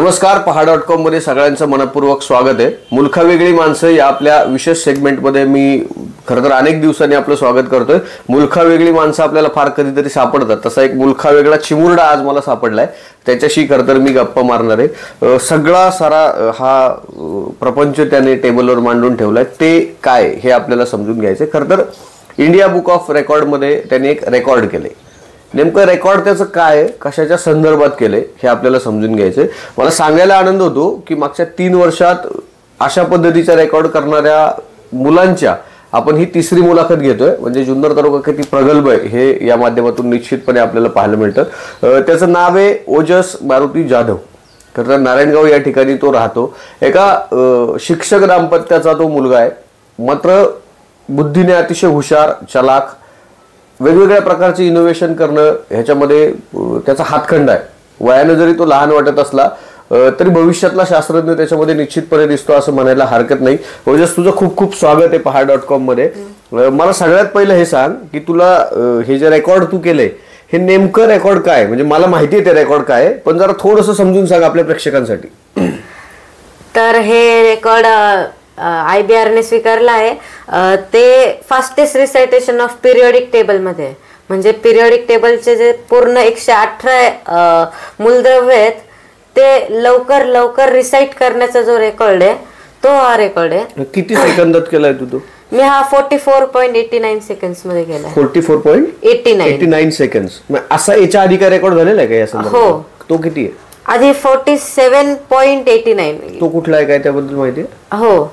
नमस्कार, पहा.com मध्ये सगळ्यांचं मनपूर्वक स्वागत आहे. मुलखा वेगळी माणसं या आपल्या विशेष सेगमेंटमध्ये मी खरं तर अनेक दिवसांनी आपलं स्वागत करतोय. मुलखा वेगळी माणसं आपल्याला फार कधीतरी सापडतात. तसा एक मुलखा वेगळा चिमुरडा आज मला सापडलाय. त्याच्याशी खरं तर मी गप्पा मारणार आहे. सगळा सारा हा प्रपंच त्याने टेबलवर मांडून ठेवलाय. ते काय हे आपल्याला समजून घ्यायचंय. खरं तर इंडिया बुक ऑफ रेकॉर्डमध्ये त्याने एक रेकॉर्ड केले. नेमकं रेकॉर्ड त्याचं काय, कशाच्या संदर्भात केले हे आपल्याला समजून घ्यायचंय. मला सांगायला आनंद होतो की मागच्या 3 वर्षात अशा पद्धतीचा रेकॉर्ड करणाऱ्या मुलांच्या आपण ही तिसरी मुलाखत घेतोय. म्हणजे जुन्नर तालुका किती प्रगल्भ आहे हे या माध्यमातून निश्चितपणे आपल्याला पाहायला मिळतं. त्याचं नाव आहे ओजस मारुती जाधव. खरं तर नारायणगाव या ठिकाणी तो राहतो. एका शिक्षक दाम्पत्याचा तो मुलगा आहे. मात्र बुद्धीने अतिशय हुशार, चलाक, वेगवेगळ्या प्रकारचे इनोव्हेशन करणं ह्याच्यामध्ये त्याचा हातखंड आहे. वयाने जरी तो लहान वाटत असला तरी भविष्यातला शास्त्रज्ञ त्याच्यामध्ये निश्चितपणे दिसतो असं म्हणायला हरकत नाही. ओजस, तुझं खूप खूप स्वागत आहे पहा.com मध्ये. मला सगळ्यात पहिलं हे सांग की तुला हे जे रेकॉर्ड तू केलंय हे नेमकं रेकॉर्ड काय, म्हणजे मला माहिती आहे ते रेकॉर्ड काय आहे, पण जरा थोडंसं समजून सांग आपल्या प्रेक्षकांसाठी. तर हे रेकॉर्ड IBR ने स्वीकारला आहे. ते fastest recitation of periodic table मध्ये, म्हणजे पिरियडिक टेबलचे जे पूर्ण 118 मूलद्रव्य आहेत ते लवकर लवकर रिसाइट करण्याचा जो रेकॉर्ड आहे तो हा रेकॉर्ड आहे. किती सेकंदात केलाय तू? मी हा 44.89 सेकंड्स मध्ये केलाय. 44.89 सेकंड्स. असा याच्या आधी काय रेकॉर्ड झालेला आहे का या संदर्भात? हो. तो किती आहे? आधी 47.89. तो कुठला आहे, काय त्याबद्दल माहिती आहे? हो,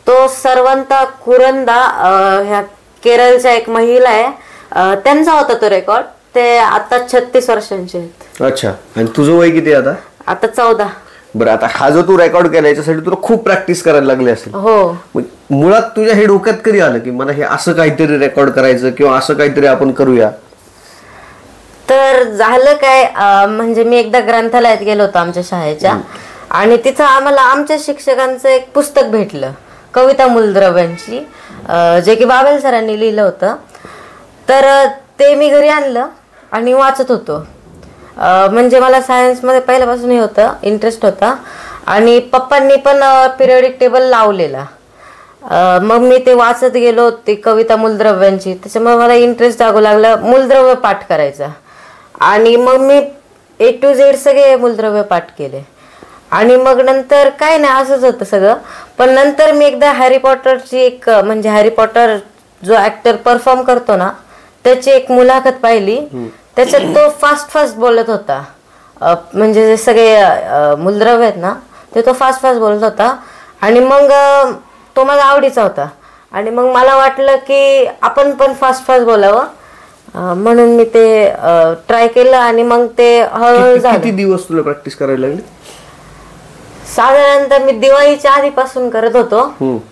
तो सर्वंता कुरंदा ह्या केरळच्या एक महिला आहे, त्यांचा होता तो रेकॉर्ड. ते आता 36 वर्षांचे आहेत. अच्छा. आणि तुझं वय किती आहे आता 14. बरं, आता हा जो तू रेकॉर्ड केला याच्यासाठी तुला खूप प्रॅक्टिस करायला लागली असेल. हो. मुळात तुझ्या हे डोक्यात कधी आलं की मला हे असं काहीतरी रेकॉर्ड करायचं किंवा असं काहीतरी आपण करूया? तर झालं काय, म्हणजे मी एकदा ग्रंथालयात गेलो होतो आमच्या शाळेच्या, आणि तिथं आम्हाला आमच्या शिक्षकांचं एक पुस्तक भेटलं कविता मूलद्रव्यांची, जे की बाबेल सरांनी लिहिलं होतं. तर ते मी घरी आणलं आणि वाचत होतो. म्हणजे मला सायन्समध्ये पहिल्यापासून हे होतं, इंटरेस्ट होता, आणि पप्पांनी पण पिरियडिक टेबल लावलेला. मग मी ते वाचत गेलो ती कविता मूलद्रव्यांची. त्याच्यामुळे मला इंटरेस्ट जागू लागला मूलद्रव्य पाठ करायचा. आणि मग मी A to Z सगळे मूलद्रव्य पाठ केले. आणि मग नंतर काय नाही, असंच होतं सगळं. पण नंतर मी एकदा हॅरी पॉटरची एक, म्हणजे हॅरी पॉटर जो ऍक्टर परफॉर्म करतो ना त्याची एक मुलाखत पाहिली. त्याच्यात तो फास्ट बोलत होता. म्हणजे जे सगळे मूलद्रव्य आहेत ना ते तो फास्ट बोलत होता. आणि मग तो मला आवडीचा होता. आणि मग मला वाटलं की आपण पण फास्ट बोलावं, म्हणून मी ते ट्राय केलं. आणि मग ते हळूहळू झालं. किती दिवस तुला प्रॅक्टिस करायला लागली? साधारणतः मी दिवाळीच्या आधीपासून करत होतो,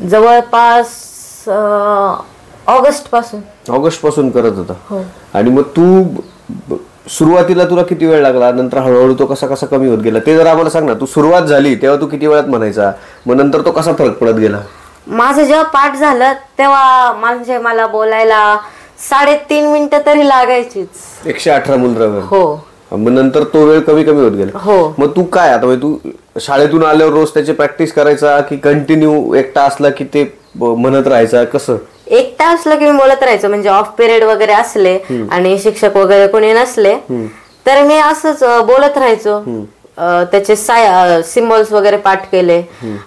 जवळपास ऑगस्ट पासून करत होता. आणि मग तू सुरुवातीला तुला किती वेळ लागला, नंतर हळूहळू तो कसा कसा कमी होत गेला ते जरा आम्हाला सांग ना. तू सुरुवात झाली तेव्हा तू किती वेळात म्हणायचा, मग नंतर तो कसा फरक पडत गेला? माझं जेव्हा पाठ झालं तेव्हा म्हणजे मला बोलायला 3.5 मिनिटं तरी लागायचीच. 118 मूलद्रव्य. हो. मग नंतर तो वेळ कमी होत गेला. हो. मग तू काय आता, तू शाळेतून आल्यावर रोज त्याची प्रॅक्टिस करायचा की कंटिन्यू एकटा असला की ते म्हणत राहायचा, कसं? एकटा असलं की मी बोलत राहायचो. म्हणजे ऑफ पिरियड वगैरे असले आणि शिक्षक वगैरे कोणी नसले तर मी असंच बोलत राहायचो. त्याचे सिम्बॉल्स वगैरे पाठ केले.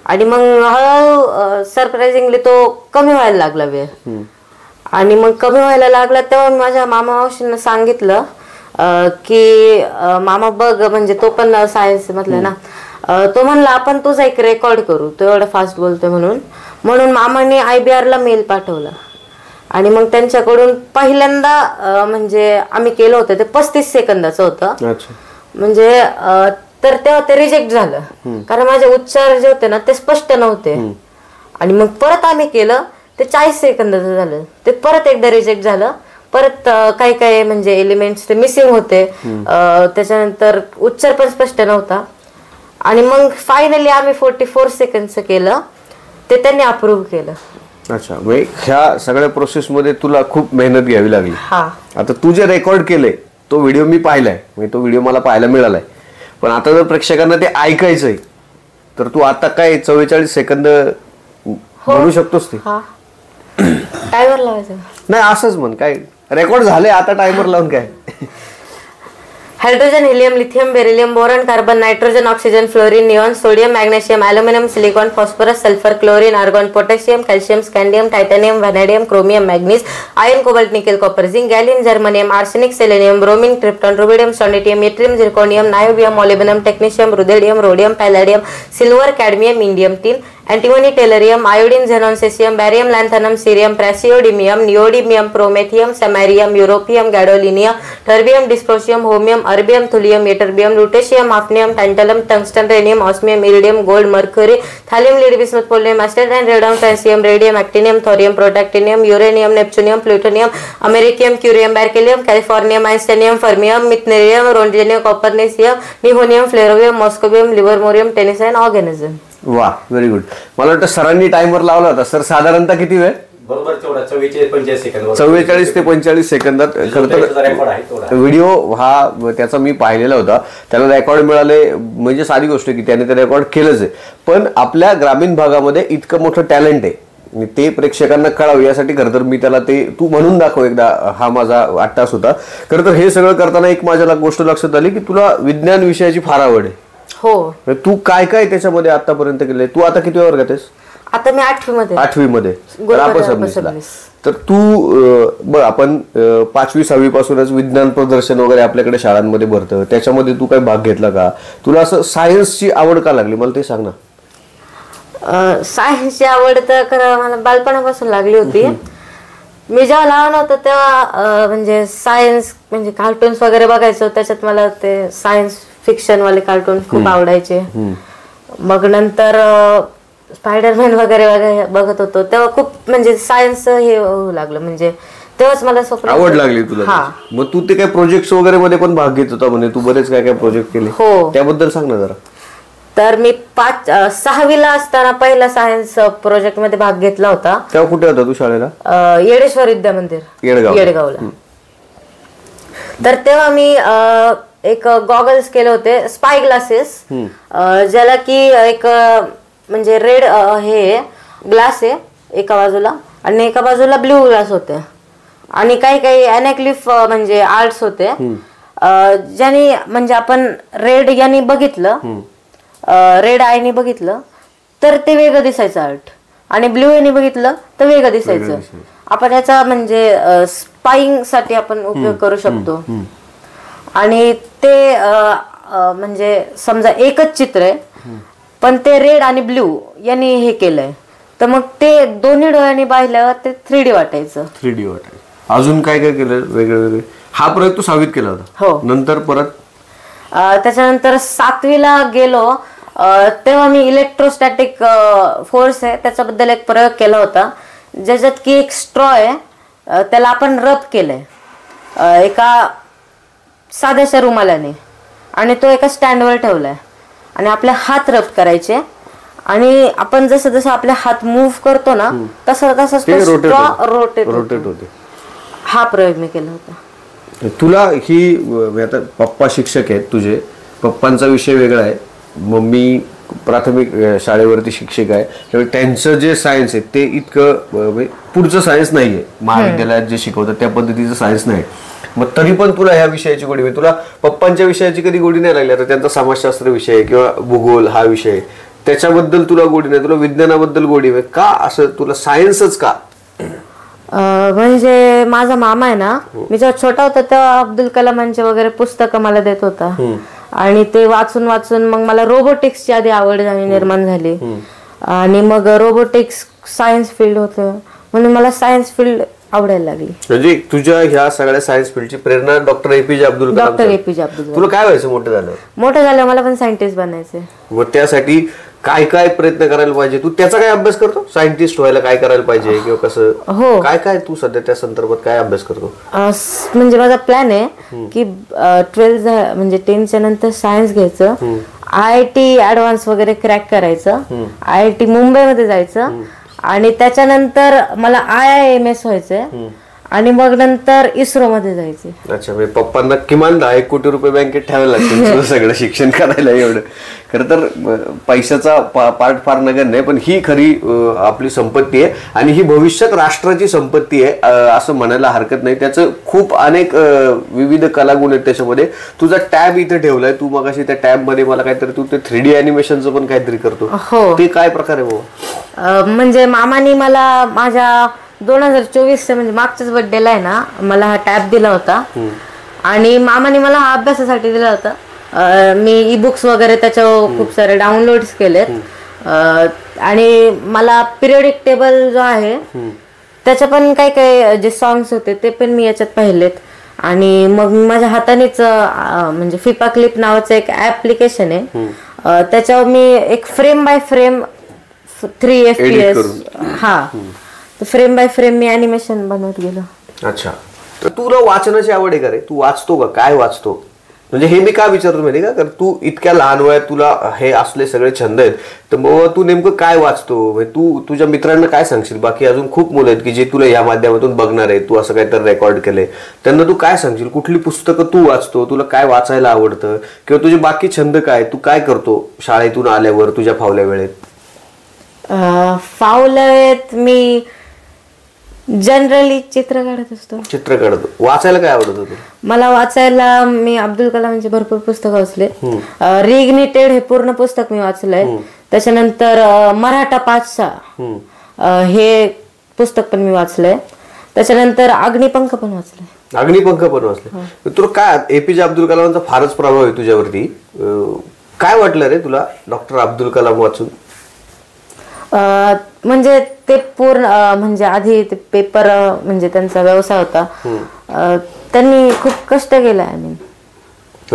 आणि मग हळूहळू सरप्राइझिंगली तो कमी व्हायला लागला वेळ. आणि मग कमी व्हायला लागला तेव्हा मी माझ्या मामा मावशींना सांगितलं की मामा बघ, म्हणजे तो पण सायन्स मधलं ना, तो म्हणला आपण तुझा एक रेकॉर्ड करू, तो एवढा फास्ट बोलतोय म्हणून मामाने IBR ला मेल पाठवला. आणि मग त्यांच्याकडून पहिल्यांदा म्हणजे आम्ही केलं होतं ते 35 सेकंदाचं होतं. म्हणजे तर तेव्हा ते रिजेक्ट झालं, कारण माझे उच्चार जे होते ना ते स्पष्ट नव्हते. आणि मग परत आम्ही केलं ते 40 सेकंदाचं झालं. ते परत एकदा रिजेक्ट झालं. परत काही म्हणजे एलिमेंट्स ते मिसिंग होते. त्याच्यानंतर उच्चार पण स्पष्ट नव्हता. आणि मग फायनली आम्ही 44 सेकंदचं केलं, ते त्यांनी अप्रूव्ह केलं. अच्छा. ह्या सगळ्या प्रोसेस मध्ये तुला खूप मेहनत घ्यावी लागली. आता तू जे रेकॉर्ड केले तो व्हिडिओ मी पाहिलाय, म्हणजे तो व्हिडिओ मला पाहायला मिळालाय. पण आता जर प्रेक्षकांना ते ऐकायचंय तर तू आता काय 44 सेकंद म्हणू शकतोस ते? टायमर लावायचं नाही असंच म्हण, काय रेकॉर्ड झाले आता टायमर लावून काय. Hydrogen, helium, lithium, beryllium, boron, carbon, nitrogen, oxygen, fluorine, neon, sodium, magnesium, aluminium, silicon, phosphorus, sulphur, chlorine, argon, potassium, calcium, scandium, titanium, vanadium, chromium, manganese, iron, cobalt, nickel, copper, zinc, gallium, germanium, arsenic, selenium, bromine, krypton, rubidium, strontium, yttrium, zirconium, niobium, molybdenum, technetium, ruthenium, rhodium, palladium, silver, cadmium, indium, tin, antimony, tellurium, iodine, xenon, caesium, barium, lanthanum, cerium, praseodymium, neodymium, promethium, samarium, europium, gadolinium, terbium, डिस्प्रोशियम, holmium, erbium, thulium, ytterbium, lutetium, hafnium, tantalum, tungsten, rhenium, osmium, iridium, gold, mercury, thallium, lead, bismuth, polonium, astatine and radon, francium, radium, actinium, thorium, protactinium, uranium, neptunium, plutonium, americium, curium, berkelium, californium, einsteinium, fermium, meitnerium, roentgenium, copernicium, nihonium, flerovium, moscovium, livermorium, tennessine, oganesson. वा, very good. मला वाटतं सरांनी timer लावला होता. Sir साधारणतः किती वेळ? बरोबर तेवढा 44-45 सेकंद. 44 ते 45 सेकंदात. खरं तर व्हिडिओ हा त्याचा मी पाहिलेला होता, त्याला रेकॉर्ड मिळाले म्हणजे साधी गोष्ट की त्याने ते रेकॉर्ड केलंच आहे. पण आपल्या ग्रामीण भागामध्ये इतकं मोठं टॅलेंट आहे ते प्रेक्षकांना कळावं यासाठी खरं तर मी त्याला ते तू म्हणून दाखव एकदा हा माझा 8 तास होता. खरं तर हे सगळं करताना एक माझ्या गोष्ट लक्षात आली की तुला विज्ञान विषयाची फार आवड आहे. हो. तू काय काय त्याच्यामध्ये आतापर्यंत केलंय? तू आता किती वर्गात आहेस? आता मी 8वी मध्ये. तर तू बघ आपण 5वी 6वी पासूनच विज्ञान प्रदर्शन वगैरे आपल्याकडे शाळांमध्ये भरतं, त्याच्यामध्ये तू काय भाग घेतला का? तुला असं सायन्सची आवड का लागली मला ते सांग ना. सायन्सची आवड तर खरं मला बालपणापासून लागली होती. मी जेव्हा लहान होतो तेव्हा म्हणजे सायन्स म्हणजे कार्टून्स वगैरे बघायचो, त्याच्यात मला ते सायन्स फिक्शन वाले कार्टून खूप आवडायचे. मग नंतर स्पायडरमॅन वगैरे बघत होतो तेव्हा खूप म्हणजे सायन्स हे होऊ लागलं, म्हणजे तेव्हाच मला आवड लागली तुला. मग तू ते काय प्रोजेक्ट वगैरे मध्ये पण भाग घेत होता म्हणे, तू बरेच काय काय प्रोजेक्ट केले? हो. त्याबद्दल सांग ना जरा. तर मी 6वीला असताना पहिला सायन्स प्रोजेक्ट मध्ये भाग घेतला होता. तेव्हा कुठे होता तू शाळेला? येडेश्वर विद्या मंदिर येडगावला. तर तेव्हा मी एक गॉगल्स केले होते, स्पाय ग्लासेस, ज्याला की एक म्हणजे रेड हे ग्लास आहे एका बाजूला आणि एका बाजूला ब्ल्यू ग्लास होते आणि काही काही अॅनेक्लिफ म्हणजे आर्ट्स होते, ज्याने म्हणजे आपण रेड याने बघितलं, रेड आयने बघितलं तर ते वेगळं दिसायचं आर्ट आणि ब्ल्यू याने बघितलं तर वेगळं दिसायचं. आपण याचा म्हणजे स्पाईंग साठी आपण उपयोग करू शकतो. आणि ते म्हणजे समजा एकच चित्र आहे पण ते रेड आणि ब्ल्यू यांनी हे केलंय, तर मग ते दोन्ही डोळ्यांनी पाहिल्यावर ते 3D वाटायचं. 3D वाटायचं. अजून काय काय केलं वेगळे वेगळे? हा प्रयोग तू 6वीत केला होता? हो. नंतर परत त्याच्यानंतर 7वीला गेलो तेव्हा मी इलेक्ट्रोस्टॅटिक फोर्स आहे त्याच्याबद्दल एक प्रयोग केला होता, ज्याच्यात की एक स्ट्रॉ आहे, त्याला आपण रब केलंय एका साध्याशा रुमालाने आणि तो एका स्टँडवर ठेवलाय आणि आपले हात रब करायचे आणि आपण जसं जसं आपले हात मूव्ह करतो ना तसं तसं स्ट्रॉ रोटेट होते. हा प्रयोग मी केला होता. तुला ही आता पप्पा शिक्षक आहेत तुझे, पप्पांचा विषय वेगळा आहे, मम्मी प्राथमिक शाळेवरती शिक्षक आहे, त्यामुळे त्यांचं जे सायन्स आहे ते इतकं पुढचं सायन्स नाहीये, महाविद्यालयात जे शिकवतात त्या पद्धतीचं सायन्स नाही. मग तरी पण तुला ह्या विषयाची गोडी आहे. तुला पप्पांच्या विषयाची कधी गोडी नाही लागली? आता त्यांचा समाजशास्त्र विषय किंवा भूगोल हा विषय त्याच्याबद्दल तुला गोडी नाही, तुला विज्ञानाबद्दल गोडी आहे का? असं तुला सायन्सच का? म्हणजे माझा मामा आहे ना, मी जेव्हा छोटा होता तेव्हा अब्दुल कलामांचे वगैरे पुस्तकं मला देत होता आणि ते वाचून वाचून मग मला रोबोटिक्सची आधी आवड निर्माण झाली आणि मग रोबोटिक्स सायन्स फील्ड होतं म्हणून मला सायन्स फील्ड आवडायला लागली. म्हणजे तुझ्या ह्या सगळ्या सायन्स फील्डची प्रेरणा डॉक्टर एपीजे अब्दुल कलाम. तुला काय व्हायचं मोठं झालं? मला पण सायंटिस्ट बनायचंय. मग त्यासाठी काय काय प्रयत्न करायला पाहिजे? तू त्याचा काय अभ्यास करतो? सायंटिस्ट व्हायला काय करायला पाहिजे किंवा कसं? हो. काय काय तू सध्या त्या संदर्भात काय अभ्यास करतो? म्हणजे माझा प्लॅन आहे की 12 म्हणजे 10च्या नंतर सायन्स घ्यायचं, IIT ऍडव्हान्स वगैरे क्रॅक करायचं, IIT मुंबईमध्ये जायचं आणि त्याच्यानंतर मला IIMS व्हायचंय आणि मग नंतर इस्रो मध्ये जायचे. अच्छा, म्हणजे पप्पांना किमान 10 कोटी रुपये बँकेत ठेवायला लागतील सगळं शिक्षण करायला. एवढं खरं तर पैशाचा पार्ट फार नगण्य नाही, पण ही खरी आपली संपत्ती आहे आणि ही भविष्यात राष्ट्राची संपत्ती आहे असं म्हणायला हरकत नाही. त्याचं खूप अनेक विविध कलागुण आहेत त्याच्यामध्ये. तुझा टॅब इथे ठेवलाय तू, मग अशी त्या टॅब मध्ये मला काहीतरी तू ते 3D अॅनिमेशनचं पण काहीतरी करतो. हो, ते काय प्रकार आहे बाबा? म्हणजे मामानी मला माझ्या 2024 म्हणजे मागच्याच बर्थडेला आहे ना मला हा टॅब दिला होता आणि मामाने मला हा अभ्यासासाठी दिला होता. मी ई बुक्स वगैरे त्याच्यावर खूप सारे डाउनलोड्स केलेत आणि मला पिरियडिक टेबल जो आहे त्याच्या पण काही काही जे सॉंग्स होते ते पण मी याच्यात पाहिलेत. आणि मग माझ्या हातानेच म्हणजे फिपा क्लिप नावाचं एक ऍप्लिकेशन आहे, त्याच्यावर मी एक फ्रेम बाय फ्रेम 3 FPS हा frame by frame me animation बनवत गेलो. अच्छा, तर तुला वाचनाची आवड आहे का रे? तू वाचतो का? काय वाचतो? म्हणजे हे मी का विचारतो माहिती का, कारण तू इतक्या लहान वयात तुला हे असले सगळे छंद आहेत, तर मग तू नेमकं काय वाचतो? तू तुझ्या मित्रांना काय सांगशील? बाकी अजून खूप मुलं आहेत की जे तुला या माध्यमातून बघणार आहे, तू असं काहीतरी रेकॉर्ड केलंय, त्यांना तू काय सांगशील? कुठली पुस्तकं तू वाचतो? तुला काय वाचायला आवडतं? किंवा तुझे बाकी छंद काय? तू काय करतो शाळेतून आल्यावर तुझ्या फावल्या वेळेत? फावल्या वेळेत मी जनरली चित्र काढत असतो. चित्र काढतो. वाचायला काय आवडत होतं? मला वाचायला मी अब्दुल कलामचे भरपूर पुस्तक वाचले. रिइग्निटेड हे पूर्ण पुस्तक मी वाचलंय. त्याच्यानंतर मराठा पाठशाळा हे पुस्तक पण मी वाचलंय. त्याच्यानंतर अग्निपंख पण वाचलंय. अग्निपंख पण वाचले. तुला काय एपीजे अब्दुल कलामांचा फारच प्रभाव आहे तुझ्यावरती. काय वाटलं रे तुला डॉक्टर अब्दुल कलाम वाचून? म्हणजे ते पूर्ण म्हणजे आधी ते पेपर म्हणजे त्यांचा व्यवसाय होता, त्यांनी खूप कष्ट केलं.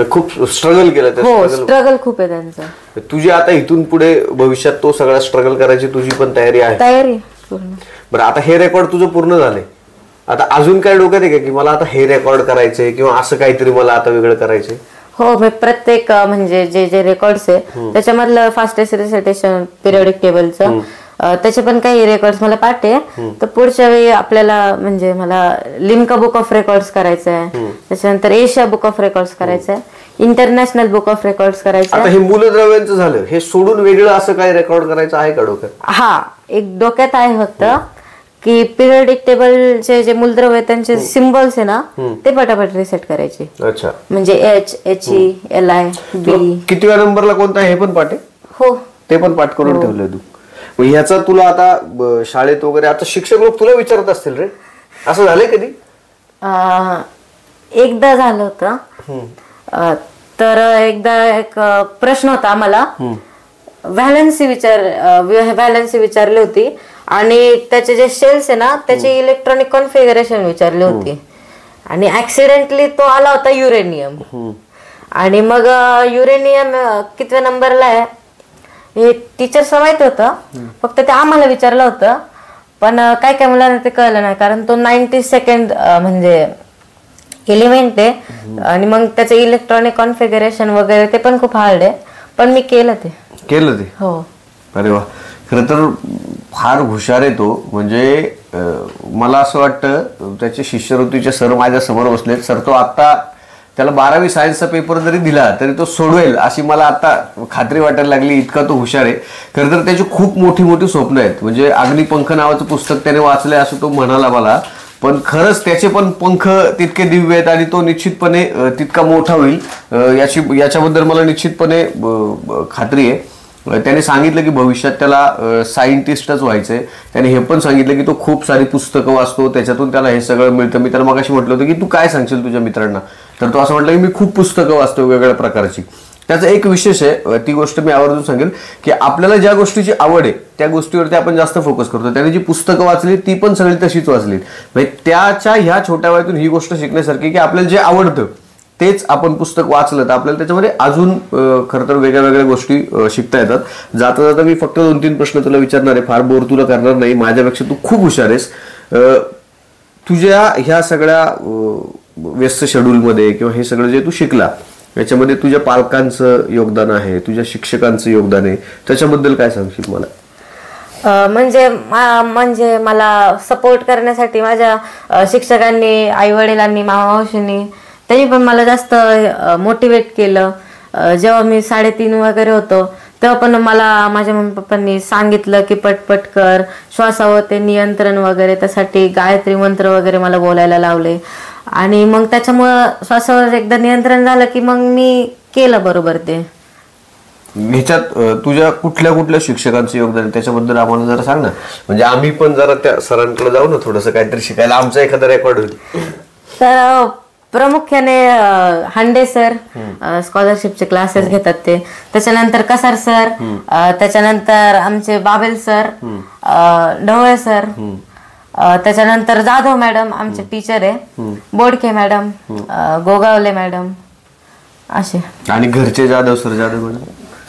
खूप स्ट्रगल केलं. हो, स्ट्रगल खूप आहे त्यांचं. तुझी आता इथून पुढे भविष्यात तो सगळा स्ट्रगल करायची तुझी पण तयारी आहे? तयारी पूर्ण. बरं, आता हे रेकॉर्ड तुझं पूर्ण झालंय, आता अजून काय डोक्यात आहे का की मला आता हे रेकॉर्ड करायचंय किंवा असं काहीतरी मला आता वेगळं करायचंय? हो, मी प्रत्येक म्हणजे जे जे रेकॉर्ड्स आहे त्याच्यामधलं फास्टेस्ट रिसायटेशन पिरियडिक टेबलचं त्याचे पण काही रेकॉर्ड्स मला पाठ आहे. तर पुढच्या वेळी आपल्याला म्हणजे मला लिम्का बुक ऑफ रेकॉर्ड्स करायचं आहे, त्याच्यानंतर एशिया बुक ऑफ रेकॉर्ड्स करायचं आहे, इंटरनॅशनल बुक ऑफ रेकॉर्ड्स करायचं. आता हे मूलद्रव्यांचं झालं, हे सोडून वेगळं असं काही रेकॉर्ड करायचं आहे का डोक्यात? हा, एक डोक्यात आहे फक्त की पिरियडिक टेबलचे जे मूलद्रव्य त्यांचे सिम्बॉल्स आहे ना ते पटापट रिसेट करायचे. अच्छा, म्हणजे HHE LI B. किती वेळा नंबरला कोणता हे पण पाठ आहे? हो, ते पण पाठ करून ठेवलंय तू. ह्याचा तुला आता शाळेत वगैरे आता शिक्षक लोक तुला विचारत असतील रे, असं झालंय कधी? एकदा झालं होतं. तर एकदा एक प्रश्न होता आम्हाला, व्हॅलन्सी विचारली होती आणि त्याचे जे शेल्स आहे ना त्याचे इलेक्ट्रॉनिक कॉन्फिगरेशन विचारली होती आणि ऍक्सिडेंटली तो आला होता युरेनियम. आणि मग युरेनियम कितव्या नंबरला आहे हे टीचर्सला माहित होतं, फक्त ते आम्हाला विचारलं होतं. पण काय काय मुलांना ते कळलं नाही, कारण तो 92nd म्हणजे एलिमेंट आहे आणि मग त्याचं इलेक्ट्रॉनिक कॉन्फिगरेशन वगैरे ते पण खूप हार्ड आहे. पण मी केलं ते. हो, अरे वा. खरं तर फार हुशार आहे तो. म्हणजे मला असं वाटतं त्याचे शिष्यवृत्तीचे सर माझ्या समोर बसलेत. सर तो आता त्याला 12वी सायन्सचा पेपर जरी दिला तरी तो सोडवेल अशी मला आता खात्री वाटायला लागली, इतका तो हुशार आहे. खरं तर त्याची खूप मोठी मोठी स्वप्न आहेत. म्हणजे अग्निपंख नावाचं पुस्तक त्याने वाचलंय असं तो म्हणाला मला, पण खरंच त्याचे पण पंख तितके दिव्य आहेत आणि तो निश्चितपणे तितका मोठा होईल याच्याबद्दल मला निश्चितपणे खात्री आहे. त्याने सांगितलं की भविष्यात त्याला सायंटिस्टच व्हायचंय. त्याने हे पण सांगितलं की तो खूप सारी पुस्तकं वाचतो, त्याच्यातून त्याला हे सगळं मिळतं. मी त्याला मगाशी म्हटलं होतं की तू काय सांगशील तुझ्या मित्रांना, तर तो असं म्हटलं की मी खूप पुस्तकं वाचतो वेगवेगळ्या प्रकारची. त्याचं एक विशेष आहे, ती गोष्ट मी आवर्जून सांगेल की आपल्याला ज्या गोष्टीची आवड आहे त्या गोष्टीवरती आपण जास्त फोकस करतो. त्याने जी पुस्तकं वाचली ती पण सगळी तशीच वाचली. म्हणजे त्याच्या ह्या छोट्या वयातून ही गोष्ट शिकण्यासारखी की आपल्याला जे आवडतं तेच आपण पुस्तक वाचलं तर आपल्याला त्याच्यामध्ये अजून खरं तर वेगळ्या वेगळ्या गोष्टी शिकता येतात. जाता जाता मी फक्त 2-3 प्रश्न तुला विचारणार आहे, फार बोर तुला करणार नाही. माझ्यापेक्षा तू खूप हुशार आहेस. तुझ्या ह्या सगळ्या व्यस्त शेड्यूलमध्ये किंवा हे सगळं जे तू शिकला याच्यामध्ये तुझ्या पालकांचं योगदान आहे, तुझ्या शिक्षकांचं योगदान आहे, त्याच्याबद्दल काय सांगशील मला? म्हणजे मला सपोर्ट करण्यासाठी माझ्या शिक्षकांनी, आई वडिलांनी, मावशींनी त्यांनी पण मला जास्त मोटिवेट केलं. जेव्हा मी 3.5 वगैरे होतो तेव्हा पण मला माझ्या मम्मी पप्पांनी सांगितलं की पटपट कर, श्वासावर ते नियंत्रण वगैरे, त्यासाठी गायत्री मंत्र वगैरे मला बोलायला लावले. आणि मग त्याच्यामुळं श्वासावर एकदा नियंत्रण झालं की मग मी केलं बरोबर ते. ह्याच्यात तुझ्या कुठल्या कुठल्या शिक्षकांचं योगदान आहे त्याच्याबद्दल आम्हाला जरा सांग ना. म्हणजे आम्ही पण जरा त्या सरांकडे जाऊ ना थोडंसं काहीतरी शिकायला, आमचा एखादा रेकॉर्ड होईल. तर प्रामुख्याने हांडे सर स्कॉलरशिपचे क्लासेस घेतात ते, त्याच्यानंतर कसार सर, त्याच्यानंतर आमचे बाबेल सर, ढवळे सर, त्याच्यानंतर जाधव मॅडम आमचे टीचर आहे, बोडके मॅडम, गोगावले मॅडम असे. आणि घरचे जाधव मॅडम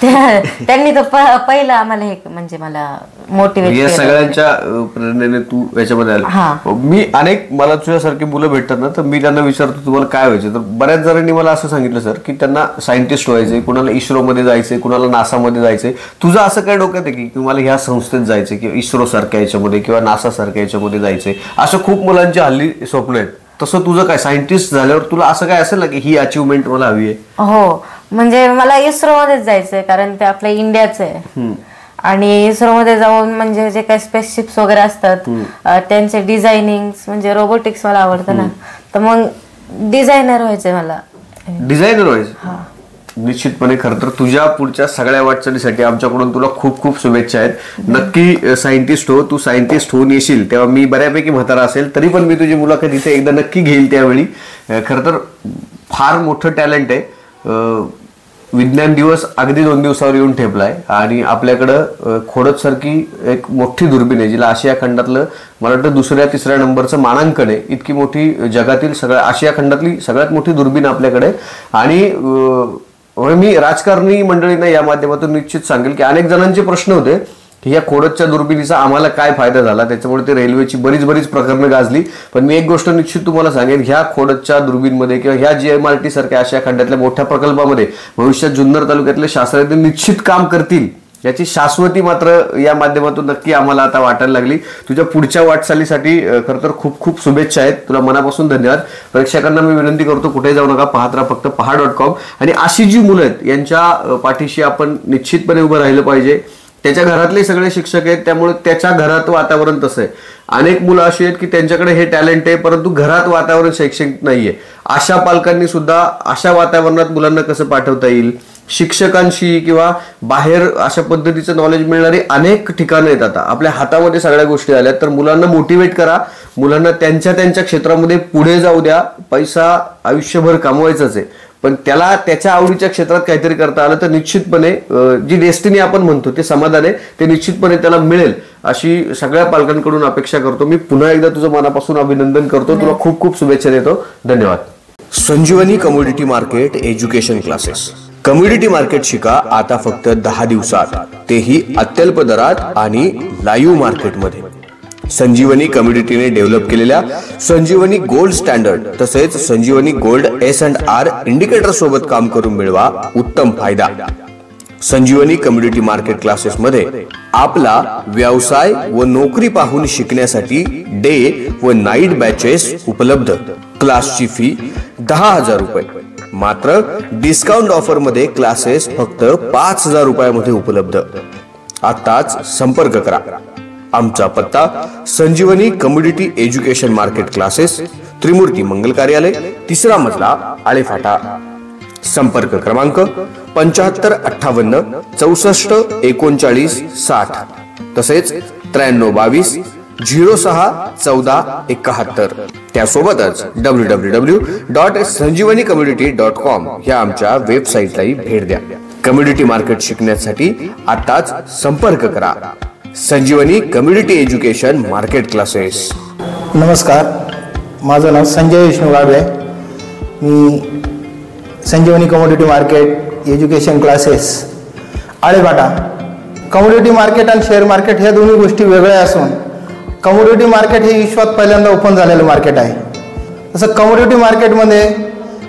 त्यांनी तो पहिलं आम्हाला हे म्हणजे मला मोटिवेट या सगळ्यांच्या प्रेरणेने तू याच्यामध्ये आला. मी मला तुझ्यासारखी मुलं भेटतात ना तर मी त्यांना विचारतो तुम्हाला काय व्हायचं, तर बऱ्याच जणांनी मला असं सांगितलं सर की त्यांना सायंटिस्ट व्हायचंय, कुणाला इस्रोमध्ये जायचंय, कुणाला नासामध्ये जायचंय. तुझं असं काय डोक्यात आहे की तुम्हाला ह्या संस्थेत जायचंय किंवा इस्रो सारख्या याच्यामध्ये किंवा नासा सारख्या याच्यामध्ये जायचंय? असं खूप मुलांची हल्ली स्वप्न आहेत. तसं तुझं काय, सायंटिस्ट झाल्यावर तुला असं काय असेल ना की ही अचिव्हमेंट मला हवी आहे? हो, म्हणजे मला इस्रो मध्येच जायचंय कारण ते आपल्या इंडियाचं आहे. आणि इस्रो मध्ये जाऊन म्हणजे जे काही स्पेसशिप्स वगैरे असतात त्यांचे डिझायनिंग म्हणजे रोबोटिक्स मला आवडतं ना, तर मग डिझायनर व्हायचंय मला. डिझायनर व्हायचं निश्चितपणे. खरं तर तुझ्या पुढच्या सगळ्या वाटचालीसाठी आमच्याकडून तुला खूप खूप शुभेच्छा आहेत. नक्की सायंटिस्ट हो, तू सायंटिस्ट होऊन येशील तेव्हा मी बऱ्यापैकी म्हातारा असेल तरी पण मी तुझी मुलाखत इथे एकदा नक्की घेईल त्यावेळी. खरं तर फार मोठं टॅलेंट आहे. विज्ञान दिवस अगदी 2 दिवसावर येऊन ठेपलाय आणि आपल्याकडं खोडद सारखी एक मोठी दुर्बीण आहे जिला आशिया खंडातलं मला वाटतं 2-3 नंबरचं मानांकन आहे. इतकी मोठी जगातील आशिया खंडातली सगळ्यात मोठी दुर्बीण आपल्याकडे. आणि मी राजकारणी मंडळींना या माध्यमातून निश्चित सांगेल की अनेक जणांचे प्रश्न होते की या खोडदच्या दुर्बिणीचा आम्हाला काय फायदा झाला, त्याच्यामुळे ते रेल्वेची बरीच प्रकरणं गाजली. पण मी एक गोष्ट निश्चित तुम्हाला सांगेन, ह्या खोडदच्या दुर्बीणमध्ये किंवा ह्या GMRT सारख्या आशिया खंडातल्या मोठ्या प्रकल्पामध्ये भविष्यात जुन्नर तालुक्यातले शास्त्रज्ञ निश्चित काम करतील याची शाश्वती मात्र या माध्यमातून नक्की आम्हाला आता वाटायला लागली. तुझ्या पुढच्या वाटचालीसाठी खरं तर खूप खूप शुभेच्छा आहेत. तुला मनापासून धन्यवाद. प्रेक्षकांना मी विनंती करतो कुठे जाऊ नका, पाहत राहा फक्त पहा.com. आणि अशी जी मुलं आहेत यांच्या पाठीशी आपण निश्चितपणे उभं राहिलं पाहिजे. त्याच्या घरातले सगळे शिक्षक आहेत त्यामुळे त्याच्या घरात वातावरण तसं आहे. अनेक मुलं अशी आहेत की त्यांच्याकडे हे टॅलेंट आहे परंतु घरात वातावरण शैक्षणिक नाहीये. अशा पालकांनी सुद्धा अशा वातावरणात मुलांना कसं पाठवता येईल, शिक्षकांशी किंवा बाहेर अशा पद्धतीचं नॉलेज मिळणारी अनेक ठिकाणं आहेत. आता आपल्या हातामध्ये सगळ्या गोष्टी आल्यात तर मुलांना मोटिवेट करा, मुलांना त्यांच्या क्षेत्रामध्ये पुढे जाऊ द्या. पैसा आयुष्यभर कमवायचाच आहे पण त्याला त्याच्या आवडीच्या क्षेत्रात काहीतरी करता आलं तर निश्चितपणे जी डेस्टिनी आपण म्हणतो ते समाधान आहे ते निश्चितपणे त्याला मिळेल अशी सगळ्या पालकांकडून अपेक्षा करतो. मी पुन्हा एकदा तुझं मनापासून अभिनंदन करतो. तुला खूप खूप शुभेच्छा देतो. धन्यवाद. Sanjivani community market education classes. Community market शिका आता फक्त 10 दिवसात, तेही अत्यल्प दरात आणि लाईव्ह मार्केटमध्ये. संजीवनी कम्युनिटीने डेव्हलप केलेल्या संजीवनी गोल्ड स्टँडर्ड तसेच संजीवनी गोल्ड S&R इंडिकेटर सोबत काम करून मिळवा उत्तम फायदा. संजीवनी कम्युनिटी मार्केट क्लासेस मध्ये आपला व्यवसाय व नोकरी पाहून शिकण्यासाठी डे व नाईट बॅचेस उपलब्ध. क्लासची फी 10,000 रुपये. मात्र डिस्काउंट ऑफर मध्ये क्लासेस फक्त 5,000 रुपयामध्ये उपलब्ध. आताच संपर्क करा. आमचा पत्ता संजीवनी कम्युनिटी एज्युकेशन मार्केट क्लासेस, त्रिमूर्ती मंगल कार्यालय, 3रा मजला, आळेफाटा. संपर्क क्रमांक 7558 64 39 60 तसेच 9322 06 14 71. त्यासोबतच www.sanjeevaniCommunity.com ह्या आमच्या वेबसाईटलाही भेट द्या. कम्युनिटी मार्केट शिकण्यासाठी आताच संपर्क करा. Sanjivani community education market classes. नमस्कार, माझं नाव संजय विष्णू गाडवे. मी Sanjivani community market education classes Alephata. Community market आणि शेअर मार्केट ह्या दोन्ही गोष्टी वेगळ्या असून कम्युनिटी मार्केट हे विश्वात पहिल्यांदा ओपन झालेलं मार्केट आहे. तसं कम्युनिटी मार्केटमध्ये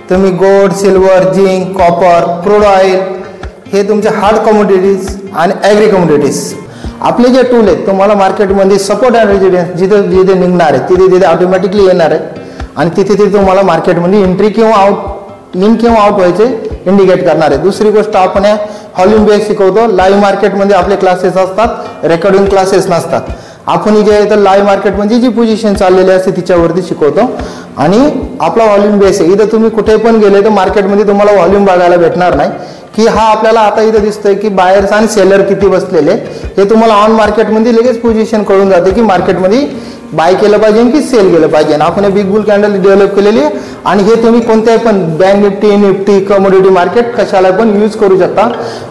तुम्ही gold, silver, zinc, copper, crude oil हे तुमचे हार्ड कमोडिटीज आणि ॲग्री कमोडिटीज आपले जे टूल आहेत तुम्हाला मार्केटमध्ये सपोर्ट अँड रेजिडेन्स जिथे जिथे निघणार आहे तिथे तिथे ऑटोमॅटिकली येणार आहे आणि तिथे तिथे तुम्हाला मार्केटमध्ये एंट्री किंवा आउट इन किंवा आउट व्हायचे इंडिकेट करणार आहे. दुसरी गोष्ट आपण या व्हॉल्यूम बेस शिकवतो. लाईव्ह मार्केटमध्ये आपले क्लासेस असतात, रेकॉर्डिंग क्लासेस नसतात. आपण जे आहे तर लाईव्ह मार्केटमध्ये जी पोझिशन चाललेली असते तिच्यावरती शिकवतो आणि आपला व्हॉल्यूम बेस आहे. इथं तुम्ही कुठे पण गेले तर मार्केटमध्ये तुम्हाला व्हॉल्यूम बघायला भेटणार नाही की हा आपल्याला आता इथं दिसतोय की बायर्स आणि सेलर किती बसलेले. हे तुम्हाला ऑन मार्केटमध्ये लगेच पोझिशन कळून जाते की मार्केटमध्ये बाय केलं पाहिजे की सेल केलं पाहिजे. आपण हे बिग बुल कॅन्डल डेव्हलप केलेली आहे आणि हे तुम्ही कोणत्याही पण bank Nifty, Nifty, commodity market कशाला पण यूज करू शकता.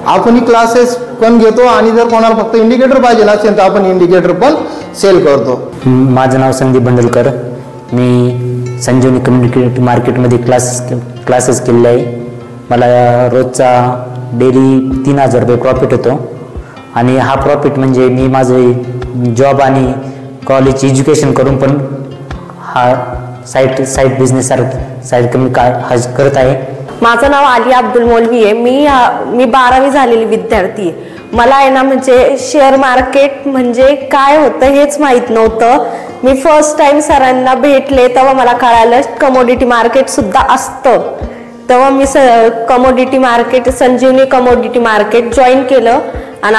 आपण ही क्लासेस पण घेतो आणि जर कोणाला फक्त इंडिकेटर पाहिजे असेल तर आपण इंडिकेटर पण सेल करतो. माझं नाव संदीप बंडलकर. मी संजीवनी कम्युनिटी मार्केटमध्ये क्लासेस केलेले आहे. मला रोजचा डेली 3,000 रुपये प्रॉफिट होतो आणि हा प्रॉफिट म्हणजे मी माझे जॉब आणि कॉलेज एज्युकेशन करून पण हा साईड बिझनेस साईड कमी करत आहे. माझं नाव आलिया अब्दुल मौलवी आहे. मी 12वी झालेली विद्यार्थी आहे. मला आहे ना म्हणजे शेअर मार्केट म्हणजे काय होतं हेच माहीत नव्हतं. मी फर्स्ट टाइम सरांना भेटले तेव्हा मला कळालं कमोडिटी मार्केट सुद्धा असतं. तेव्हा मी कमोडिटी मार्केट, संजीवनी कमोडिटी मार्केट जॉईन केलं आणि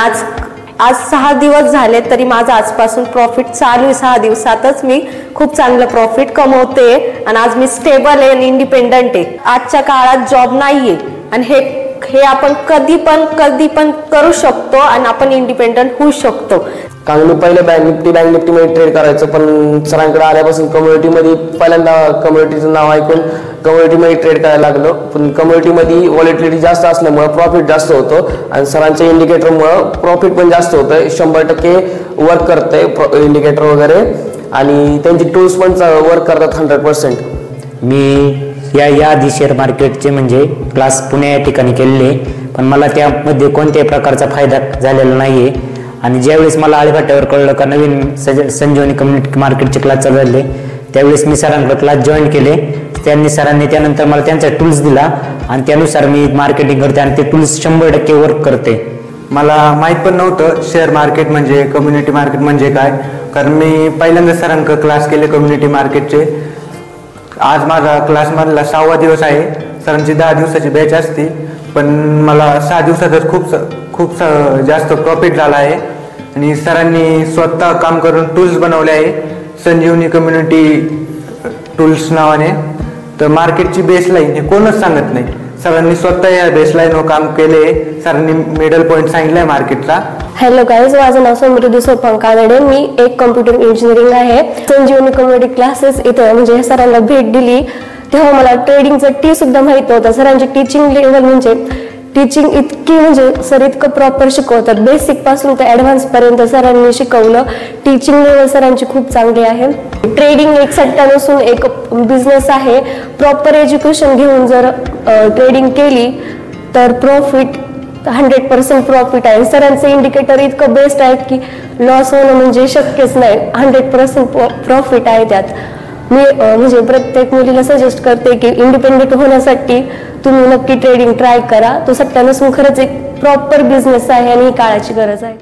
आज 6 दिवस झाले तरी माझं आजपासून प्रॉफिट चालू आहे. 6 दिवसातच मी खूप चांगलं प्रॉफिट कमवते आणि आज मी स्टेबल आहे आणि इंडिपेंडंट आहे. आजच्या काळात जॉब नाहीये आणि हे आपण कधी पण करू शकतो आणि आपण इंडिपेंडंट होऊ शकतो. कारण मी पहिले बँक निफ्टीमध्ये ट्रेड करायचो पण सरांकडे आल्यापासून कम्युनिटीमध्ये पहिल्यांदा कम्युनिटीचं नाव ऐकून कम्युनिटीमध्ये ट्रेड करायला लागलो. पण कम्युनिटीमध्ये व्हॉलेटिलिटी जास्त असल्यामुळे प्रॉफिट जास्त होतो आणि सरांच्या इंडिकेटरमुळं प्रॉफिट पण जास्त होतं. 100% वर्क करते इंडिकेटर वगैरे आणि त्यांची टूल्स पण वर्क करतात 100%. मी या आधी शेअर मार्केटचे म्हणजे क्लास पुणे या ठिकाणी केलेले पण मला त्यामध्ये कोणत्याही प्रकारचा फायदा झालेला नाही आहे. आणि ज्यावेळेस मला आळीघाटावर कळलं का नवीन संजीवनी कम्युनिटी मार्केटचे क्लास चालू झाले त्यावेळेस मी सरांकडे क्लास जॉईन केले. सरांनी त्यानंतर मला त्यांचा टूल्स दिला आणि त्यानुसार मी मार्केटिंग करते आणि ते टूल्स 100% वर्क करते. मला माहीत पण नव्हतं शेअर मार्केट म्हणजे, कम्युनिटी मार्केट म्हणजे काय. कारण मी पहिल्यांदा सरांकडे क्लास केले कम्युनिटी मार्केटचे. आज माझा क्लासमधला 6वा दिवस आहे. सरांची 10 दिवसाची बॅच असते पण मला 6 दिवसातच खूप जास्त प्रॉफिट झाला आहे. आणि सरांनी स्वतः काम करून टूल्स बनवले आहे संजीवनी कम्युनिटी टूल्स नावाने. तर मार्केटची बेसलाईन हे कोणच सांगत नाही. सरांनी स्वतः या बेसलाईनवर काम केले. सरांनी मिडल पॉईंट सांगितलाय मार्केटचा. हॅलो गाईज, माझं नाव समृद्धी सोपान कानडे. मी एक कम्प्युटर इंजिनिअरिंग आहे. संजीवनी कम्युनिटी क्लासेस इथं म्हणजे सरांना भेट दिली तेव्हा मला ट्रेडिंगचं टी सुद्धा माहित नव्हतं. सरांची टीचिंग लेवल म्हणजे टीचिंग इतकी म्हणजे सर इतकं प्रॉपर शिकवतात. बेसिक पासून ते ॲडव्हान्स पर्यंत सरांनी शिकवलं. टीचिंग लेवल सरांची खूप चांगली आहे. ट्रेडिंग एक सट्टा नसून एक बिझनेस आहे. प्रॉपर एज्युकेशन घेऊन जर ट्रेडिंग केली तर प्रॉफिट 100% प्रॉफिट आहे. सरांचं इंडिकेटर इतकं बेस्ट आहे की लॉस होणं म्हणजे शक्यच नाही. 100% प्रॉफिट आहे त्यात. मी म्हणजे प्रत्येक मुलीला सजेस्ट करते की इंडिपेंडेंट होण्यासाठी तुम्ही नक्की ट्रेडिंग ट्राय करा. तो सट्टा नसून खरंच एक प्रॉपर बिझनेस आहे आणि ही काळाची गरज आहे.